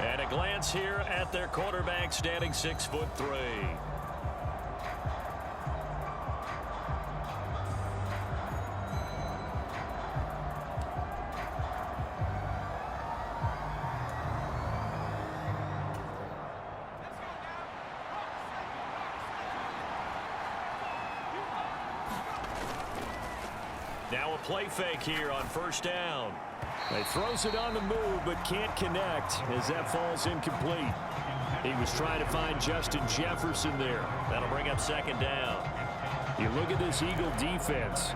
And a glance here at their quarterback, standing 6'3". Now a play fake here on first down. He throws it on the move, but can't connect as that falls incomplete. He was trying to find Justin Jefferson there. That'll bring up second down. You look at this Eagle defense.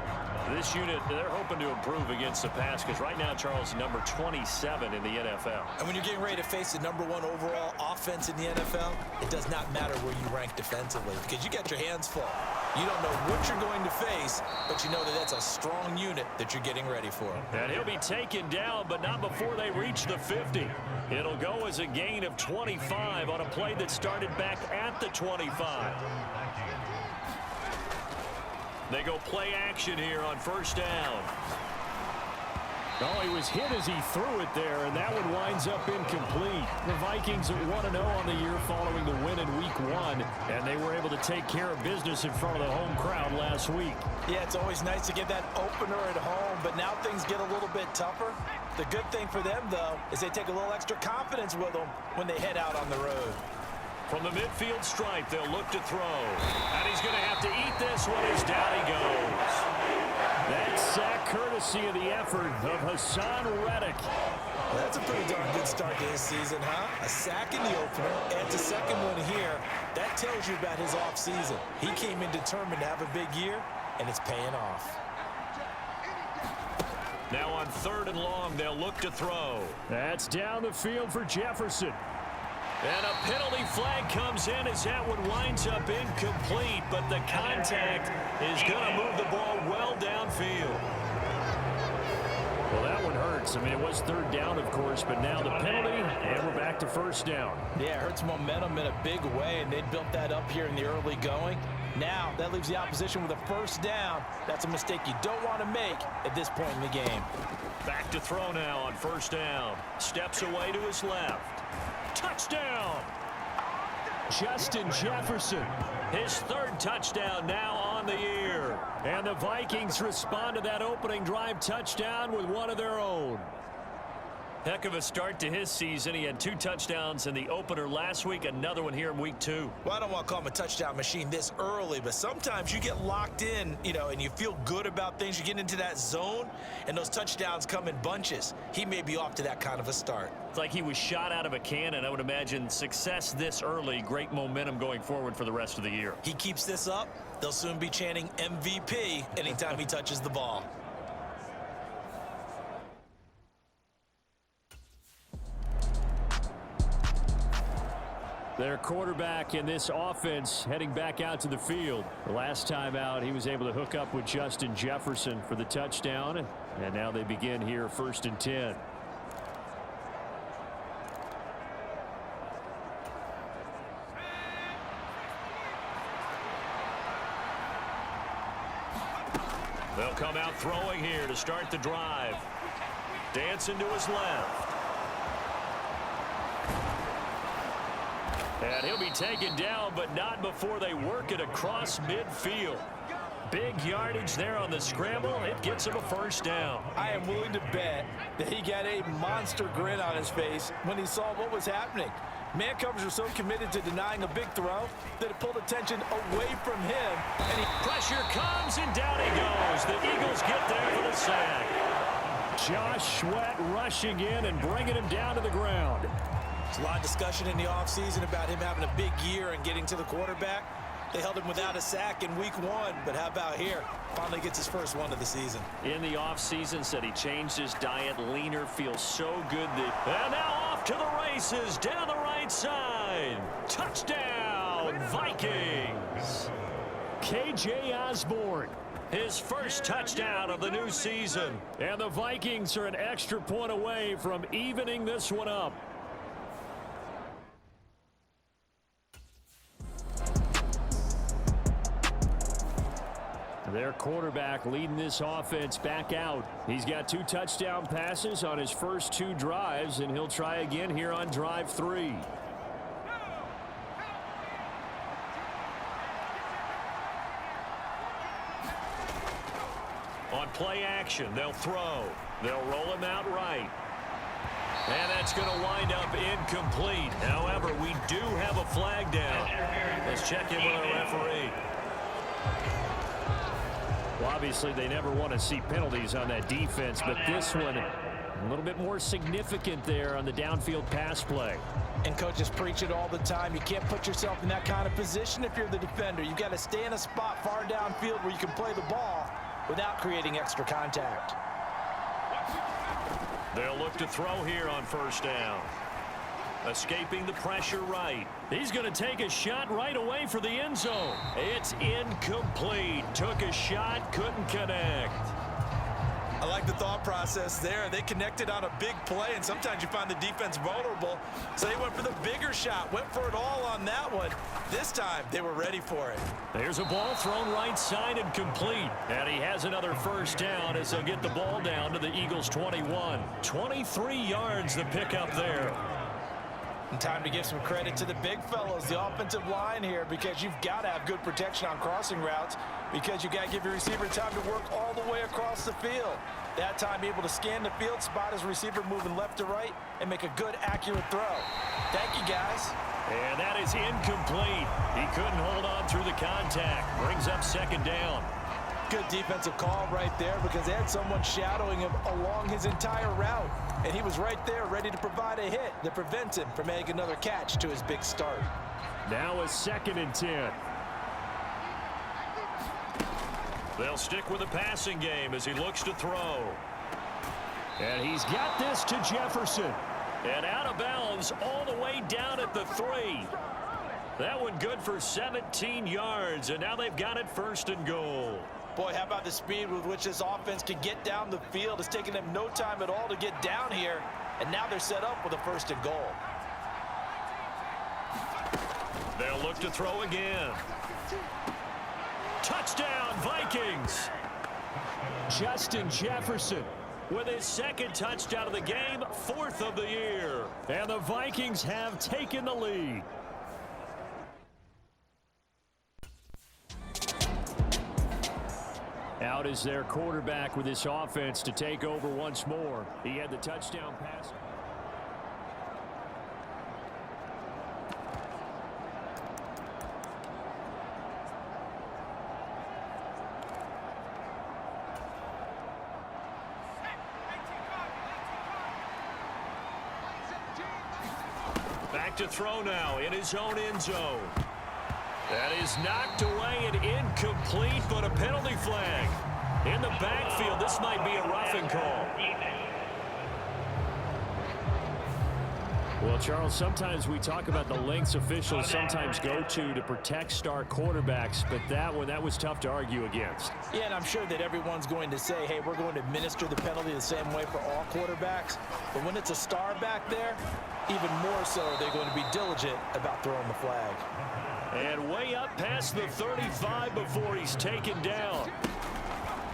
This unit, they're hoping to improve against the pass because right now, Charles, number 27 in the NFL. And when you're getting ready to face the #1 overall offense in the NFL, it does not matter where you rank defensively because you got your hands full. You don't know what you're going to face, but you know that that's a strong unit that you're getting ready for. And he'll be taken down, but not before they reach the 50. It'll go as a gain of 25 on a play that started back at the 25. They go play action here on first down. Oh, he was hit as he threw it there, and that one winds up incomplete. The Vikings are 1-0 on the year following the win in Week 1, and they were able to take care of business in front of the home crowd last week. Yeah, it's always nice to get that opener at home, but now things get a little bit tougher. The good thing for them, though, is they take a little extra confidence with them when they head out on the road. From the midfield stripe, they'll look to throw. And he's going to have to eat this one as down he goes. That sack courtesy of the effort of Hassan Reddick. Well, that's a pretty darn good start to his season, huh? A sack in the opener, adds a second one here. That tells you about his offseason. He came in determined to have a big year, and it's paying off. Now on 3rd and long, they'll look to throw. That's down the field for Jefferson. And a penalty flag comes in as that one winds up incomplete, but the contact is going to move the ball well downfield. Well, that one hurts. I mean, it was 3rd down, of course, but now the penalty, and we're back to first down. Yeah, it hurts momentum in a big way, and they built that up here in the early going. Now, that leaves the opposition with a first down. That's a mistake you don't want to make at this point in the game. Back to throw now on first down. Steps away to his left. Touchdown! Justin Jefferson, his 3rd touchdown now on the year. And the Vikings respond to that opening drive touchdown with one of their own. Heck of a start to his season. He had 2 touchdowns in the opener last week, another one here in Week 2. Well, I don't want to call him a touchdown machine this early, but sometimes you get locked in, and you feel good about things. You get into that zone, and those touchdowns come in bunches. He may be off to that kind of a start. It's like he was shot out of a cannon. I would imagine success this early, great momentum going forward for the rest of the year. He keeps this up, they'll soon be chanting MVP anytime he touches the ball. Their quarterback in this offense heading back out to the field. The last time out, he was able to hook up with Justin Jefferson for the touchdown. And now they begin here 1st and 10. They'll come out throwing here to start the drive. Dancing to his left. And he'll be taken down, but not before they work it across midfield. Big yardage there on the scramble. It gets him a first down. I am willing to bet that he got a monster grin on his face when he saw what was happening. Man covers are so committed to denying a big throw that it pulled attention away from him. And pressure comes, and down he goes. The Eagles get there for the sack. Josh Sweat rushing in and bringing him down to the ground. There's a lot of discussion in the offseason about him having a big year and getting to the quarterback. They held him without a sack in Week 1, but how about here? Finally gets his first one of the season. In the offseason, said he changed his diet, leaner, feels so good that... And now off to the races, down the right side. Touchdown, Vikings. KJ Osborne, his first touchdown of the new season. And the Vikings are an extra point away from evening this one up. Their quarterback leading this offense back out. He's got 2 touchdown passes on his first 2 drives, and he'll try again here on drive 3. On play action, they'll throw. They'll roll him out right. And that's going to wind up incomplete. However, we do have a flag down. Let's check in with our referee. Well, obviously, they never want to see penalties on that defense, but this one a little bit more significant there on the downfield pass play. And coaches preach it all the time. You can't put yourself in that kind of position if you're the defender. You've got to stay in a spot far downfield where you can play the ball without creating extra contact. They'll look to throw here on first down. Escaping the pressure right. He's going to take a shot right away for the end zone. It's incomplete. Took a shot, couldn't connect. I like the thought process there. They connected on a big play, and sometimes you find the defense vulnerable. So they went for the bigger shot, went for it all on that one. This time, they were ready for it. There's a ball thrown right side and complete. And he has another first down as they'll get the ball down to the Eagles' 21. 23 yards the pickup there. And time to give some credit to the big fellows, the offensive line here, because you've got to have good protection on crossing routes, because you've got to give your receiver time to work all the way across the field. That time able to scan the field, spot his receiver moving left to right, and make a good, accurate throw. Thank you, guys. And that is incomplete. He couldn't hold on through the contact. Brings up second down. Good defensive call right there, because they had someone shadowing him along his entire route. And he was right there ready to provide a hit that prevents him from making another catch to his big start. Now a 2nd and 10. They'll stick with the passing game as he looks to throw. And he's got this to Jefferson. And out of bounds all the way down at the 3. That one good for 17 yards, and now they've got it 1st and goal. Boy, how about the speed with which this offense can get down the field? It's taken them no time at all to get down here, and now they're set up with a 1st and goal. They'll look to throw again. Touchdown, Vikings! Justin Jefferson with his 2nd touchdown of the game, 4th of the year. And the Vikings have taken the lead. Out is their quarterback with this offense to take over once more. He had the touchdown pass. Back to throw now in his own end zone. That is knocked away and incomplete, but a penalty flag. In the backfield, this might be a roughing call. Well, Charles, sometimes we talk about the lengths officials sometimes go to protect star quarterbacks, but that was tough to argue against. Yeah, and I'm sure that everyone's going to say, hey, we're going to administer the penalty the same way for all quarterbacks. But when it's a star back there, even more so are they going to be diligent about throwing the flag. And way up past the 35 before he's taken down.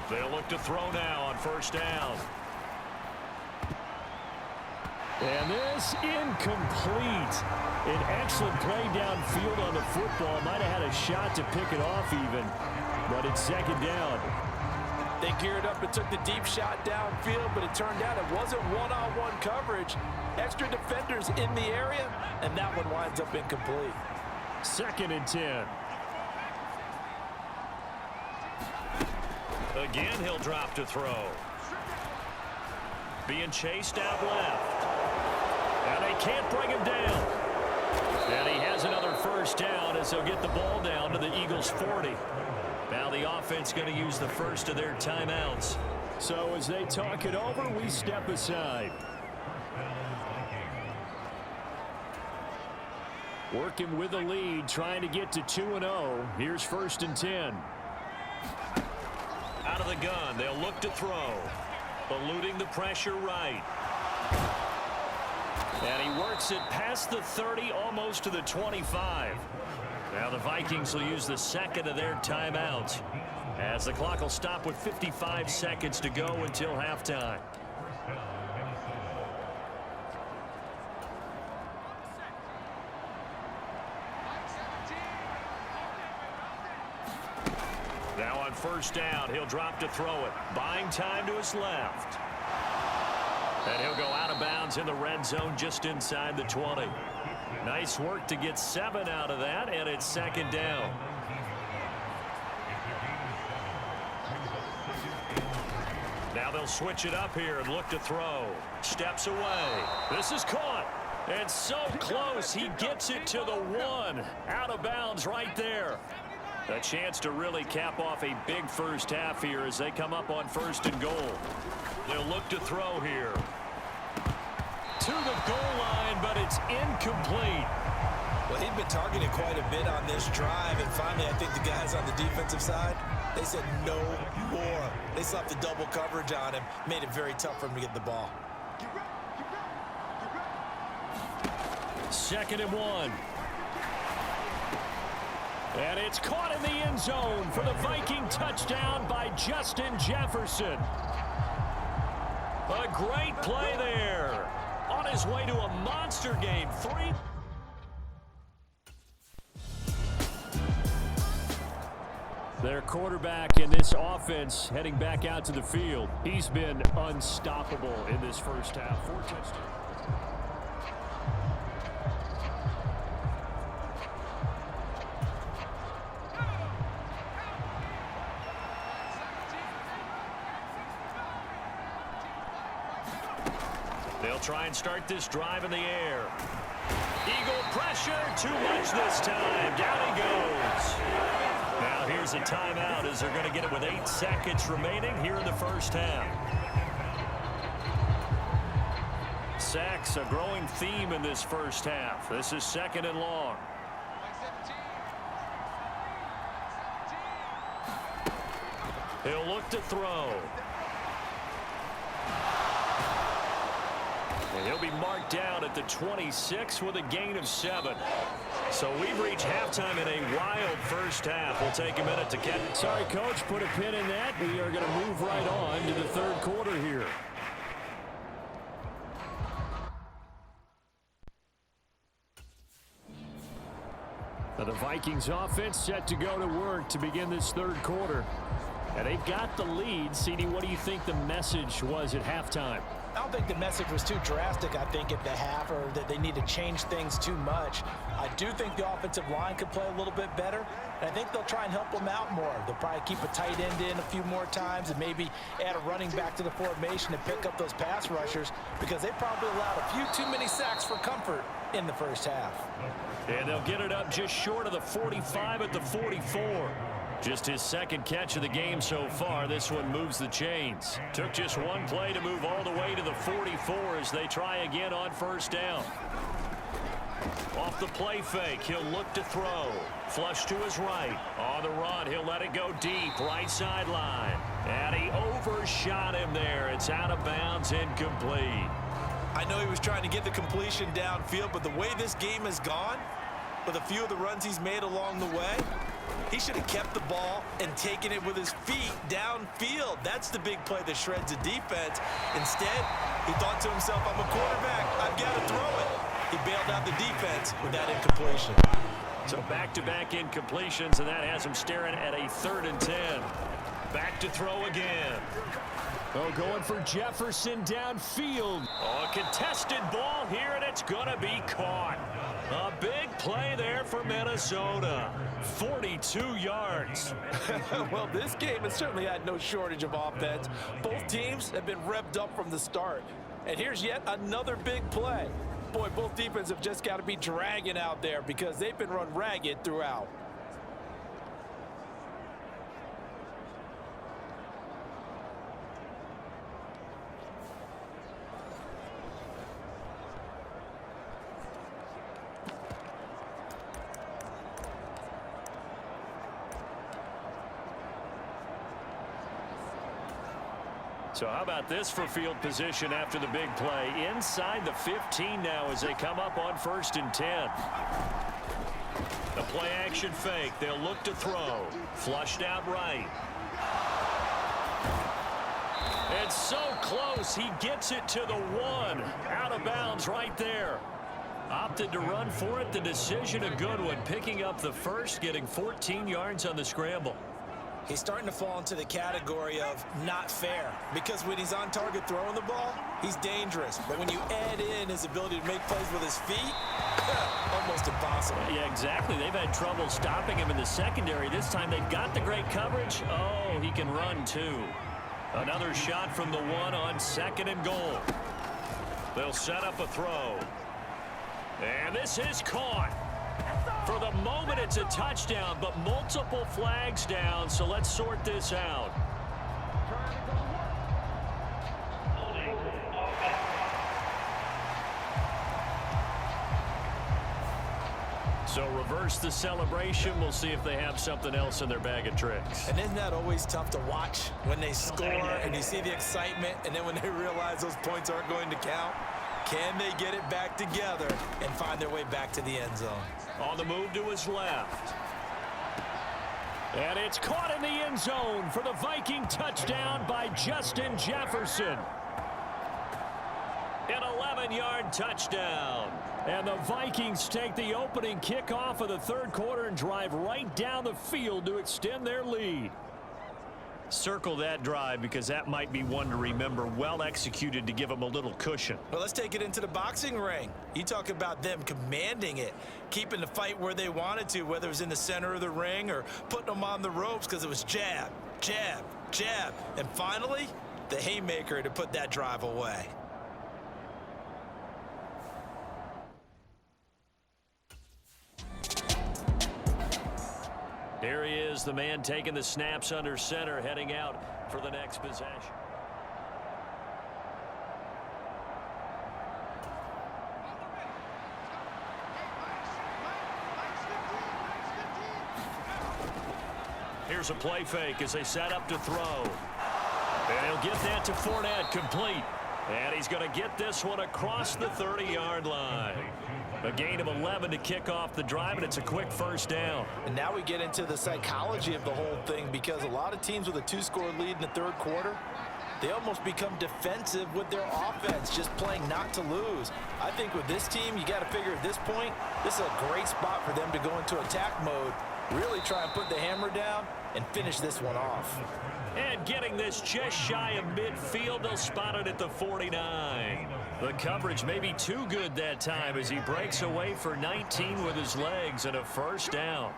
They'll look to throw now on 1st down. And this incomplete. An excellent play downfield on the football. Might have had a shot to pick it off even, but it's 2nd down. They geared up and took the deep shot downfield, but it turned out it wasn't one-on-one coverage. Extra defenders in the area, and that one winds up incomplete. 2nd and 10. Again, he'll drop to throw. Being chased out left. And they can't bring him down. And he has another 1st down as they'll get the ball down to the Eagles' 40. Now the offense going to use the 1st of their timeouts. So as they talk it over, we step aside. Working with the lead, trying to get to 2-0. Here's 1st and 10. Out of the gun, they'll look to throw. Eluding the pressure right. And he works it past the 30, almost to the 25. Now the Vikings will use the 2nd of their timeouts. As the clock will stop with 55 seconds to go until halftime. Now on first down, he'll drop to throw it. Buying time to his left. And he'll go out of bounds in the red zone just inside the 20. Nice work to get 7 out of that, and it's second down. Now they'll switch it up here and look to throw. Steps away. This is caught. And so close, he gets it to the 1. Out of bounds right there. A chance to really cap off a big first half here as they come up on first and goal. They'll look to throw here. To the goal line, but it's incomplete. Well, he'd been targeted quite a bit on this drive, and finally I think the guys on the defensive side, they said no more. They slapped the double coverage on him, made it very tough for him to get the ball. 2nd and 1. And it's caught in the end zone for the Viking touchdown by Justin Jefferson. A great play there. On his way to a monster game. 3. Their quarterback in this offense heading back out to the field. He's been unstoppable in this first half. 4 touchdowns. They'll try and start this drive in the air. Eagle pressure, too much this time. Down he goes. Now here's a timeout as they're going to get it with 8 seconds remaining here in the first half. Sacks, a growing theme in this first half. This is 2nd and long. He'll look to throw. And he'll be marked down at the 26 with a gain of 7. So we've reached halftime in a wild first half. We'll take a minute to catch. Sorry, Coach, put a pin in that. We are going to move right on to the 3rd quarter here. Now the Vikings offense set to go to work to begin this 3rd quarter. And they've got the lead. CD, what do you think the message was at halftime? I don't think the message was too drastic, I think, at the half, or that they need to change things too much. I do think the offensive line could play a little bit better, and I think they'll try and help them out more. They'll probably keep a tight end in a few more times and maybe add a running back to the formation to pick up those pass rushers, because they probably allowed a few too many sacks for comfort in the first half. And they'll get it up just short of the 45 at the 44. Just his 2nd catch of the game so far. This one moves the chains. Took just 1 play to move all the way to the 44 as they try again on first down. Off the play fake, he'll look to throw. Flush to his right. On the run, he'll let it go deep, right sideline. And he overshot him there. It's out of bounds, incomplete. I know he was trying to get the completion downfield, but the way this game has gone, with a few of the runs he's made along the way, he should have kept the ball and taken it with his feet downfield. That's the big play that shreds the defense. Instead, he thought to himself, I'm a quarterback. I've got to throw it. He bailed out the defense with that incompletion. So back-to-back incompletions, and that has him staring at a 3rd and 10. Back to throw again. Oh, going for Jefferson downfield. Oh, a contested ball here, and it's going to be caught. A big play there for Minnesota. 42 yards. Well, this game has certainly had no shortage of offense. Both teams have been revved up from the start. And here's yet another big play. Boy, both defenses have just got to be dragging out there because they've been run ragged throughout. So how about this for field position after the big play? Inside the 15 now as they come up on 1st and 10. The play action fake. They'll look to throw. Flushed out right. It's so close. He gets it to the 1. Out of bounds right there. Opted to run for it. The decision a good one. Picking up the first, getting 14 yards on the scramble. He's starting to fall into the category of not fair, because when he's on target throwing the ball, he's dangerous. But when you add in his ability to make plays with his feet, almost impossible. Yeah, exactly. They've had trouble stopping him in the secondary. This time they've got the great coverage. Oh, he can run too. Another shot from the 1 on 2nd and goal. They'll set up a throw. And this is caught. For the moment, it's a touchdown, but multiple flags down, so let's sort this out. So reverse the celebration. We'll see if they have something else in their bag of tricks. And isn't that always tough to watch when they score and you see the excitement, and then when they realize those points aren't going to count? Can they get it back together and find their way back to the end zone? On the move to his left. And it's caught in the end zone for the Viking touchdown by Justin Jefferson. An 11-yard touchdown. And the Vikings take the opening kickoff of the third quarter and drive right down the field to extend their lead. Circle that drive because that might be one to remember. Well executed to give them a little cushion. Well, let's take it into the boxing ring. You talk about them commanding it, keeping the fight where they wanted to, whether it was in the center of the ring or putting them on the ropes, because it was jab, jab, jab. And finally, the haymaker to put that drive away. Here he is, the man taking the snaps under center, heading out for the next possession. Here's a play fake as they set up to throw. And he'll get that to Fournette, complete. And he's going to get this one across the 30-yard line. A gain of 11 to kick off the drive, and it's a quick first down. And now we get into the psychology of the whole thing, because a lot of teams with a 2-score lead in the third quarter, they almost become defensive with their offense, just playing not to lose. I think with this team, you got to figure at this point, this is a great spot for them to go into attack mode, really try and put the hammer down and finish this one off. And getting this just shy of midfield, they'll spot it at the 49. The coverage may be too good that time as he breaks away for 19 with his legs and a first down.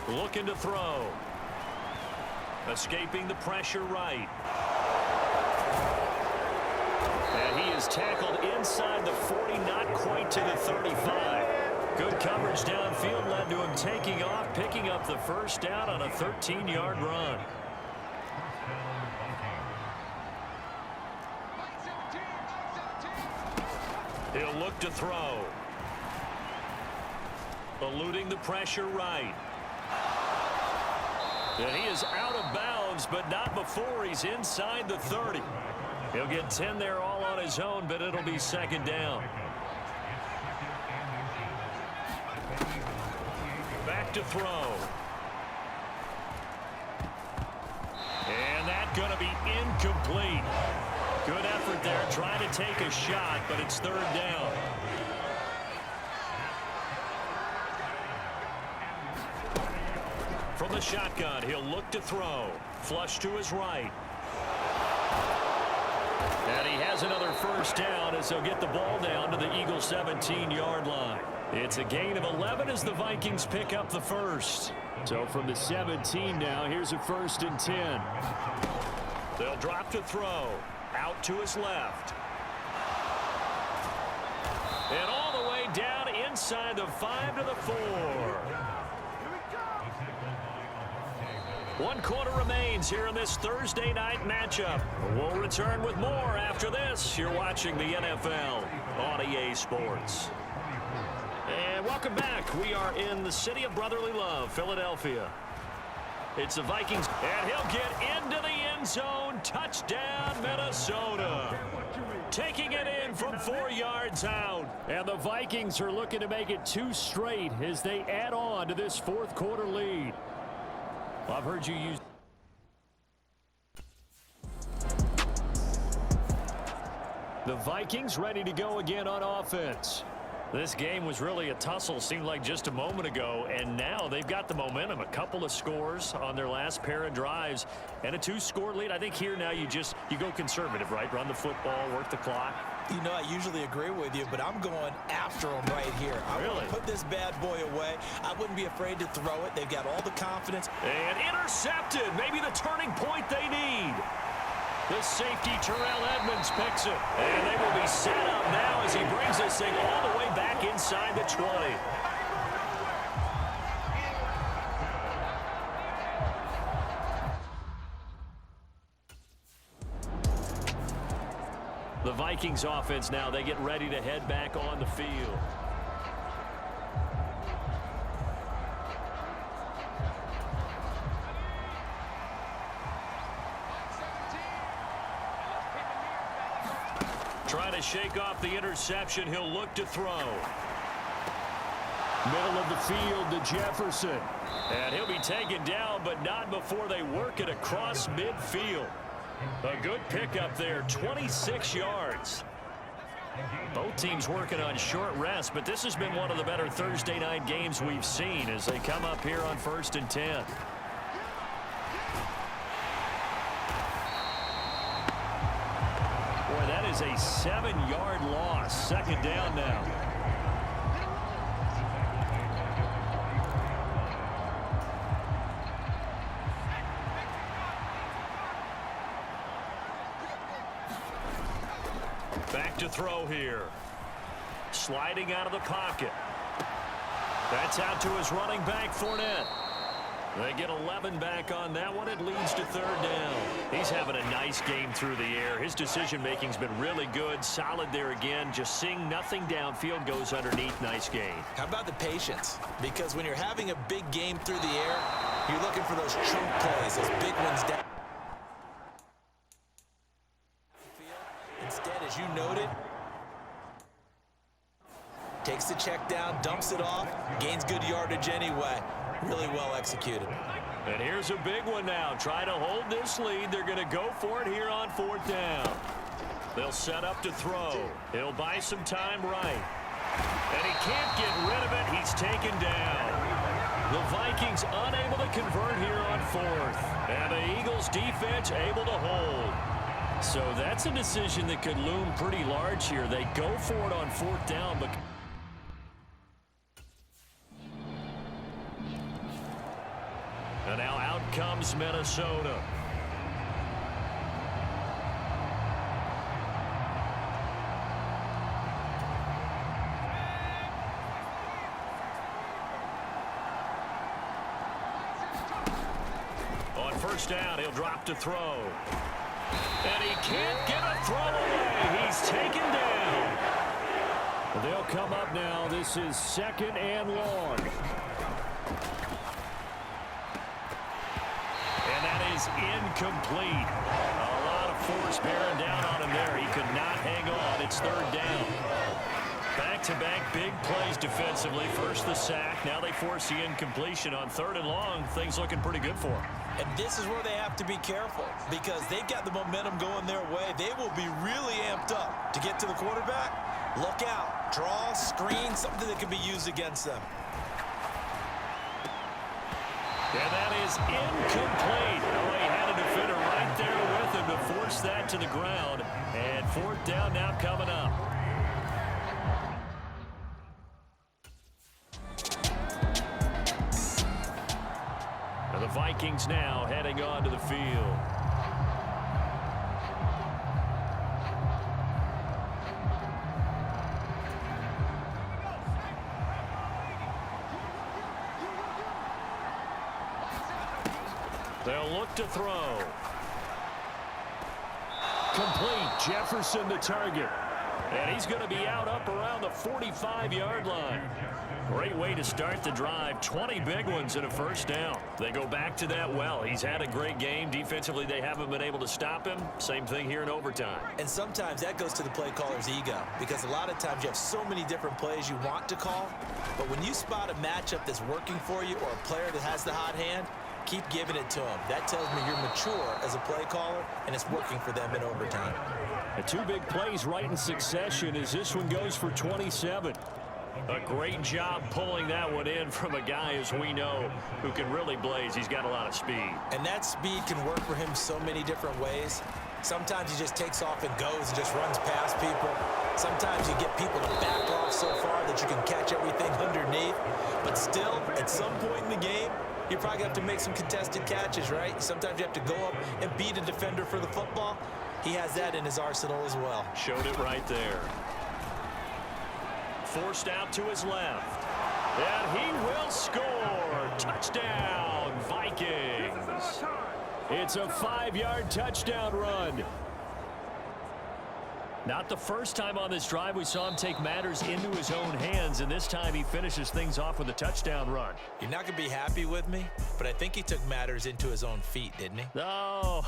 Looking to throw. Escaping the pressure right. And he is tackled inside the 40, not quite to the 35. Good coverage downfield led to him taking off, picking up the first down on a 13-yard run. He'll look to throw. Eluding the pressure right. And he is out of bounds, but not before he's inside the 30. He'll get 10 there all on his own, but it'll be second down. Back to throw. And that's going to be incomplete. Good effort there, trying to take a shot, but it's third down. From the shotgun, he'll look to throw. Flush to his right. And he has another first down as he'll get the ball down to the Eagles' 17-yard line. It's a gain of 11 as the Vikings pick up the first. So from the 17 now, here's a 1st and 10. They'll drop to throw. Out to his left. And all the way down inside the 5 to the 4. 1 quarter remains here in this Thursday night matchup. We'll return with more after this. You're watching the NFL on EA Sports. And welcome back. We are in the city of brotherly love, Philadelphia. It's the Vikings, and he'll get into the end zone. Touchdown, Minnesota. Taking it in from 4 yards out. And the Vikings are looking to make it 2 straight as they add on to this fourth quarter lead. Well, I've heard you use... The Vikings ready to go again on offense. This game was really a tussle, seemed like just a moment ago, and now they've got the momentum. A couple of scores on their last pair of drives and a 2-score lead. I think here now you go conservative, right? Run the football, work the clock. You know, I usually agree with you, but I'm going after them right here. I want to put this bad boy away. I wouldn't be afraid to throw it. They've got all the confidence. And intercepted. Maybe the turning point they need. The safety, Terrell Edmonds, picks it. And they will be set up now as he brings this thing all the way back inside the 20. The Vikings offense now, they get ready to head back on the field. Trying to shake off the interception. He'll look to throw. Middle of the field to Jefferson. And he'll be taken down, but not before they work it across midfield. A good pickup there, 26 yards. Both teams working on short rest, but this has been one of the better Thursday night games we've seen as they come up here on 1st and 10. Boy, that is a 7-yard loss. 2nd down now. Back to throw here. Sliding out of the pocket. That's out to his running back, Fournette. They get 11 back on that one. It leads to 3rd down. He's having a nice game through the air. His decision-making's been really good. Solid there again. Just seeing nothing downfield, goes underneath. Nice gain. How about the patience? Because when you're having a big game through the air, you're looking for those chunk plays, those big ones down. Instead, as you noted, takes the check down, dumps it off, gains good yardage anyway. Really well executed. And here's a big one now. Try to hold this lead. They're going to go for it here on 4th down. They'll set up to throw. He'll buy some time right. And he can't get rid of it. He's taken down. The Vikings unable to convert here on 4th. And the Eagles defense able to hold. So that's a decision that could loom pretty large here. They go for it on 4th down, but and now out comes Minnesota. On 1st down, he'll drop to throw. And he can't get a throw away. He's taken down. They'll come up now. This is 2nd and long. And that is incomplete. A lot of force bearing down on him there. He could not hang on. It's 3rd down. Back-to-back big plays defensively. First the sack. Now they force the incompletion on 3rd and long. Things looking pretty good for them. And this is where they have to be careful because they've got the momentum going their way. They will be really amped up to get to the quarterback. Look out. Draw, screen, something that can be used against them. And that is incomplete. Oh, he had a defender right there with him to force that to the ground. And 4th down now coming up. And the Vikings now heading onto the field. They'll look to throw. Complete. Jefferson the target. And he's going to be out up around the 45-yard line. Great way to start the drive. 20 big ones in a 1st down. They go back to that well. He's had a great game. Defensively, they haven't been able to stop him. Same thing here in overtime. And sometimes that goes to the play caller's ego because a lot of times you have so many different plays you want to call. But when you spot a matchup that's working for you or a player that has the hot hand, keep giving it to him. That tells me you're mature as a play caller, and it's working for them in overtime. And two big plays right in succession as this one goes for 27. A great job pulling that one in from a guy, as we know, who can really blaze. He's got a lot of speed. And that speed can work for him so many different ways. Sometimes he just takes off and goes and just runs past people. Sometimes you get people to back off so far that you can catch everything underneath. But still, at some point in the game, you probably have to make some contested catches, right? Sometimes you have to go up and beat a defender for the football. He has that in his arsenal as well. Showed it right there. Forced out to his left. And he will score. Touchdown, Vikings. It's a 5-yard touchdown run. Not the first time on this drive we saw him take matters into his own hands, and this time he finishes things off with a touchdown run. You're not going to be happy with me, but I think he took matters into his own feet, didn't he? No.